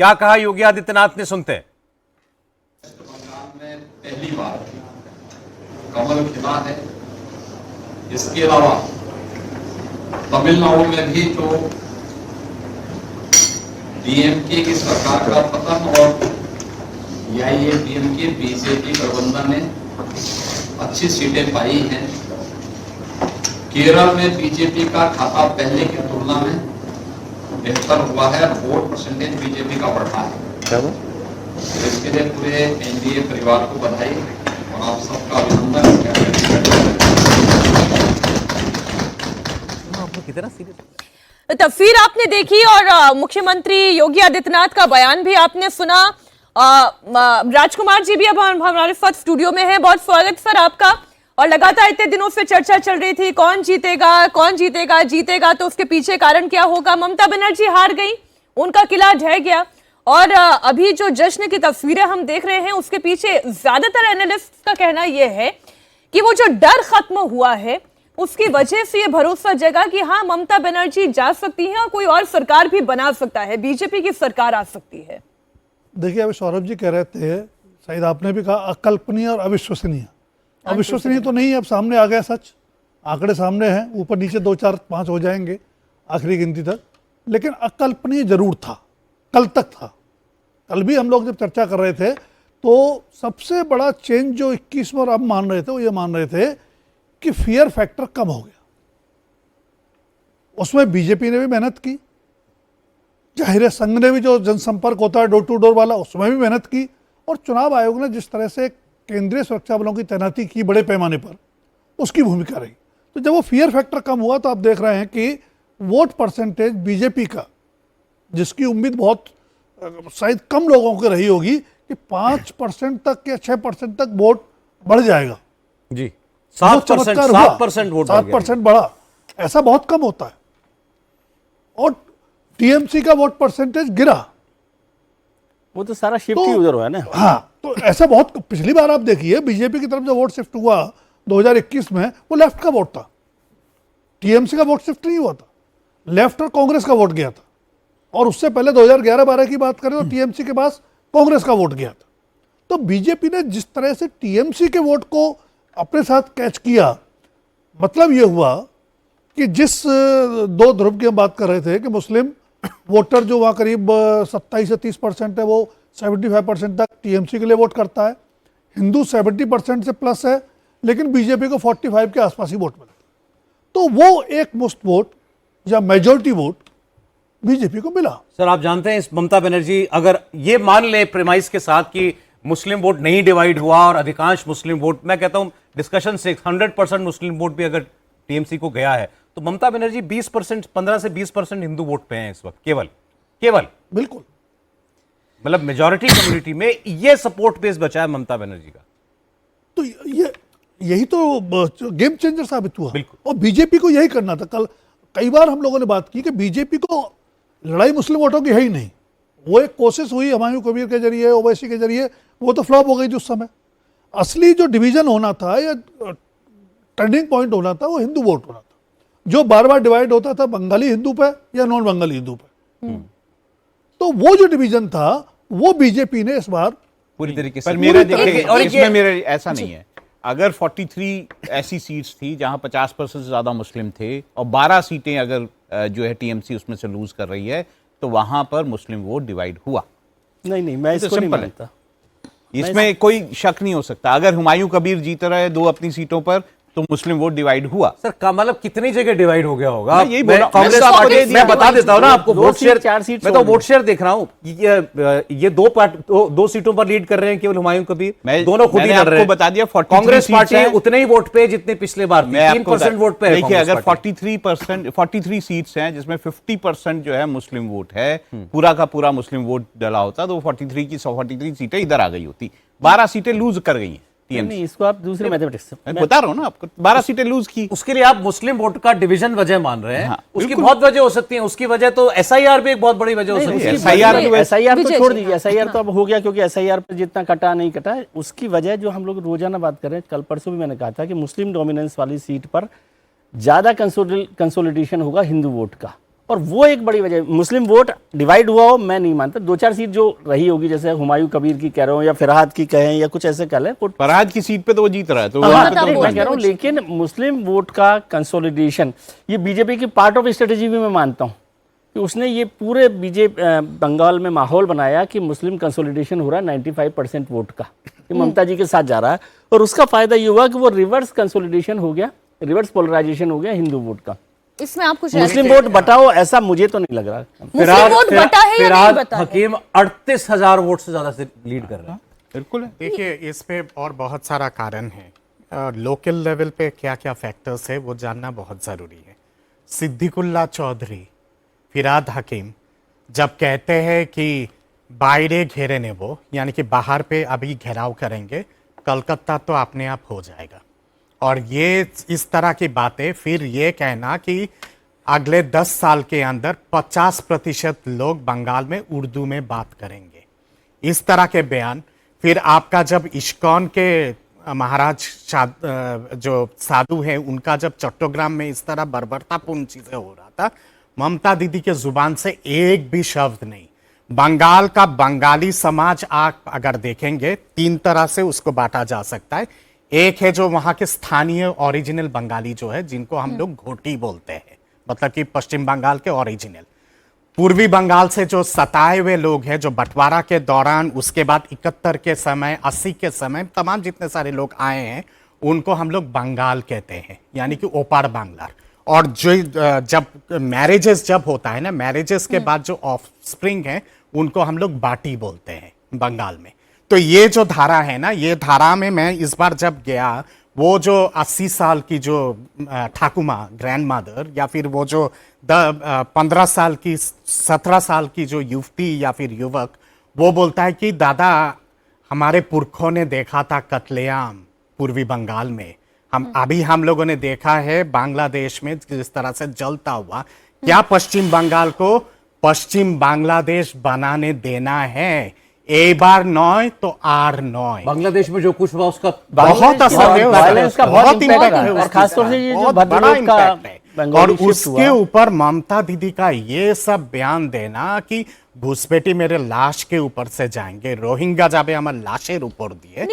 क्या कहा योगी आदित्यनाथ ने, सुनते हैं। बंगाल में पहली बार कमल खिला है। इसके अलावा तमिलनाडु में भी तो डीएमके की सरकार का पतन और एआईएडीएमके बीजेपी गठबंधन ने अच्छी सीटें पाई हैं। केरल में बीजेपी का खाता पहले की तुलना में बेहतर हुआ है, वोट परसेंटेज बीजेपी का बढ़ा है। तो इसके लिए पूरे एनडीए परिवार को बधाई और आप सबका अभिनंदन। कितना सीरियस तस्वीर आपने देखी और मुख्यमंत्री योगी आदित्यनाथ का बयान भी आपने सुना। राजकुमार जी भी अब हमारे साथ स्टूडियो में हैं। बहुत स्वागत सर आपका। और लगातार इतने दिनों से चर्चा चल रही थी कौन जीतेगा, कौन जीतेगा, जीतेगा तो उसके पीछे कारण क्या होगा। ममता बनर्जी हार गई, उनका किला ढह गया और अभी जो जश्न की तस्वीरें हम देख रहे हैं उसके पीछे ज्यादातर एनालिस्ट का कहना यह है कि वो जो डर खत्म हुआ है उसकी वजह से ये भरोसा जगा कि हाँ ममता बनर्जी जा सकती हैं और कोई और सरकार भी बना सकता है, बीजेपी की सरकार आ सकती है। देखिए अभी सौरभ जी कह रहे थे, शायद आपने भी कहा अकल्पनीय और अविश्वसनीय। अविश्वसनीय तो नहीं है, अब सामने आ गया सच, आंकड़े सामने हैं, ऊपर नीचे 2 4 5 हो जाएंगे आखिरी गिनती तक, लेकिन अकल्पनीय जरूर था, कल तक था। कल भी हम लोग जब चर्चा कर रहे थे तो सबसे बड़ा चेंज जो 21 में और अब मान रहे थे वो ये मान रहे थे कि फियर फैक्टर कम हो गया। उसमें बीजेपी ने भी मेहनत की, जाहिर है संघ ने भी जो जनसंपर्क होता है डोर टू डोर वाला उसमें भी मेहनत की, और चुनाव आयोग ने जिस तरह से केंद्रीय सुरक्षा बलों की तैनाती की बड़े पैमाने पर, उसकी भूमिका रही। तो जब वो फियर फैक्टर कम हुआ तो आप देख रहे हैं कि वोट परसेंटेज बीजेपी का, जिसकी उम्मीद बहुत शायद कम लोगों को रही होगी कि 5% तक या 6% तक वोट बढ़ जाएगा जी, 7% वोट 7% बढ़ा, ऐसा बहुत कम होता है। और टीएमसी का वोट परसेंटेज गिरा, वो तो सारा शिफ्ट ही उधर हुआ है ना। हाँ, तो ऐसा बहुत, पिछली बार आप देखिए बीजेपी की तरफ जो वोट शिफ्ट हुआ 2021 में वो लेफ्ट का वोट था, टीएमसी का वोट शिफ्ट नहीं हुआ था, लेफ्ट और कांग्रेस का वोट गया था। और उससे पहले 2011-12 की बात करें तो टीएमसी के पास कांग्रेस का वोट गया था। तो बीजेपी ने जिस तरह से टीएमसी के वोट को अपने साथ कैच किया, मतलब ये हुआ कि जिस 2 ध्रुव की हम बात कर रहे थे कि मुस्लिम वोटर जो वहाँ करीब 27 से 30% है, वो 75% तक टीएमसी के लिए वोट करता है, हिंदू 70% से प्लस है, लेकिन बीजेपी को 45 के आसपास ही वोट मिलता है। तो वो एक मुश्त वोट या मेजॉरिटी वोट बीजेपी को मिला। सर आप जानते हैं इस ममता बनर्जी, अगर ये मान ले प्रेमाइस के साथ कि मुस्लिम वोट नहीं डिवाइड हुआ और अधिकांश मुस्लिम वोट, मैं कहता हूं डिस्कशन से 100% मुस्लिम वोट भी अगर टीएमसी को गया है तो ममता बनर्जी 20%, 15 से 20% हिंदू वोट पे हैं इस वक्त, केवल बिल्कुल, मतलब मेजॉरिटी कम्युनिटी में ये सपोर्ट बेस बचा है ममता बनर्जी का। तो यही तो गेम चेंजर साबित हुआ। बिल्कुल। और बीजेपी को यही करना था। कल कई बार हम लोगों ने बात की कि बीजेपी को लड़ाई मुस्लिम वोटों की है ही नहीं। वो एक कोशिश हुई हुमायूं कबीर के जरिए, ओवैसी के जरिए, वो तो फ्लॉप हो गई थी उस समय। असली जो डिवीजन होना था या टर्निंग पॉइंट होना था वो हिंदू वोट होना था, जो बार बार डिवाइड होता था बंगाली हिंदू पे या नॉन बंगाली हिंदू पे। तो वो जो डिवीजन था वो बीजेपी ने इस बार पूरी तरीके से। पर मेरा देखिए, और इसमें मेरा ऐसा नहीं है। अगर 43 ऐसी सीट्स थी जहां 50% से ज्यादा मुस्लिम थे और 12 सीटें अगर जो है टीएमसी उसमें से लूज कर रही है तो वहां पर मुस्लिम वोट डिवाइड हुआ। नहीं, मैं इसको नहीं मानता। इसमें कोई शक नहीं हो सकता। अगर हुमायूं कबीर जीत रहे 2 अपनी सीटों पर तो मुस्लिम वोट डिवाइड हुआ। सर मतलब कितनी जगह डिवाइड हो गया होगा? यही बोला, कांग्रेस पार्टी, मैं बता देता हूं ना आपको, वोट शेयर 4 सीट, मैं तो वोट शेयर देख रहा हूं। ये 2 सीटों पर लीड कर रहे हैं केवल हुमायूं कबीर, दोनों खुद ही लड़ रहे हैं। बता दिया कांग्रेस पार्टी उतने ही वोट पे जितने पिछले बार 3% वोट पे। देखिए अगर 43 सीट्स हैं जिसमें 50% जो है मुस्लिम वोट है, पूरा का पूरा मुस्लिम वोट डला होता तो 43 की 43 सीटें इधर आ गई होती। 12 सीटें लूज कर गई हैं। नहीं, इसको आप दूसरे मैथमेटिक्स से मैं बता रहा हूं ना आपको, 12 सीटें लूज की। उसके लिए आप मुस्लिम वोट का डिवीजन वजह मान रहे हैं। हाँ, उसकी बहुत वजह हो सकती है। उसकी वजह तो एसआईआर भी एक बहुत बड़ी वजह हो सकती है। एसआईआर तो छोड़ दीजिए, एसआईआर तो अब हो गया क्योंकि एसआईआर पर जितना कटा नहीं कटा, उसकी वजह जो हम लोग रोजाना बात कर रहे हैं, कल परसों भी मैंने कहा था कि मुस्लिम डोमिनेंस वाली सीट पर ज्यादा कंसोलिडेशन होगा हिंदू वोट का, और वो एक बड़ी वजह, मुस्लिम वोट डिवाइड हुआ हो मैं नहीं मानता। 2-4 सीट जो रही होगी, जैसे हुमायूं कबीर की कह रहा हूँ या फरहाद की कहें या कुछ ऐसे कह लें, फरहाद की सीट पे तो वो जीत रहा है, तो हाँ, वहाँ पे तो मैं कह रहा हूँ, लेकिन मुस्लिम वोट का कंसोलिडेशन ये बीजेपी की पार्ट ऑफ स्ट्रेटेजी भी मैं मानता हूँ कि उसने ये पूरे बंगाल में माहौल बनाया कि मुस्लिम कंसोलिडेशन हो रहा है 95% वोट का, कि ममता जी के साथ जा रहा है, और उसका फायदा ये हुआ कि वो रिवर्स कंसोलिडेशन हो गया, रिवर्स पोलराइजेशन हो गया हिंदू वोट का। इसमें आप कुछ मुस्लिम वोट बटाओ ऐसा मुझे तो नहीं लग रहा। मुस्लिम वोट बटा है या नहीं बटा है? हकीम 38,000 वोट से ज्यादा से लीड कर रहा है। बिल्कुल है। देखिए, इस पे और बहुत सारा कारण है। लोकल लेवल पे क्या क्या फैक्टर्स है वो जानना बहुत ज़रूरी है। सिद्दीकुल्ला चौधरी, फिराद हकीम जब कहते हैं कि बाहरे घेरे ने वो, यानी कि बाहर पे अभी घेराव करेंगे, कलकत्ता तो अपने आप हो जाएगा, और ये इस तरह की बातें, फिर ये कहना कि अगले 10 साल के अंदर 50% लोग बंगाल में उर्दू में बात करेंगे, इस तरह के बयान। फिर आपका जब इस्कॉन के महाराज जो साधु हैं, उनका जब चट्टोग्राम में इस तरह बर्बरतापूर्ण चीजें हो रहा था, ममता दीदी के जुबान से एक भी शब्द नहीं। बंगाल का बंगाली समाज आप अगर देखेंगे, 3 तरह से उसको बांटा जा सकता है। एक है जो वहां के स्थानीय ओरिजिनल बंगाली जो है, जिनको हम लोग घोटी बोलते हैं, मतलब कि पश्चिम बंगाल के ओरिजिनल। पूर्वी बंगाल से जो सताए हुए लोग हैं, जो बंटवारा के दौरान, उसके बाद 71 के समय, 80 के समय, तमाम जितने सारे लोग आए हैं, उनको हम लोग बंगाल कहते हैं, यानी कि ओपार बांग्लार। और जो जब मैरिजेस जब होता है ना, मैरिजेस के बाद जो ऑफस्प्रिंग है, उनको हम लोग बाटी बोलते हैं बंगाल में। तो ये जो धारा है ना, ये धारा में मैं इस बार जब गया, वो जो 80 साल की जो ठाकुमा ग्रैंड मदर, या फिर वो जो 15 साल की 17 साल की जो युवती या फिर युवक, वो बोलता है कि दादा हमारे पुरखों ने देखा था कत्लेआम पूर्वी बंगाल में, हम लोगों ने देखा है बांग्लादेश में जिस तरह से जलता हुआ, क्या पश्चिम बंगाल को पश्चिम बांग्लादेश बनाने देना है? एक बार 9 तो आर 9। बांग्लादेश में जो कुछ हुआ उसका बहुत असर है, वायलेंस का बहुत इम्पैक्ट है, और खासतौर से ये जो बहुत भद्रलोक बड़ा का इम्पैक्ट है। बंगाली और शिफ्ट उसके हुआ। ऊपर ममता दीदी का ये सब बयान देना कि घुसपैठी मेरे लाश के ऊपर से जाएंगे, रोहिंग्या जाबे আমার লাশের উপর দিয়ে,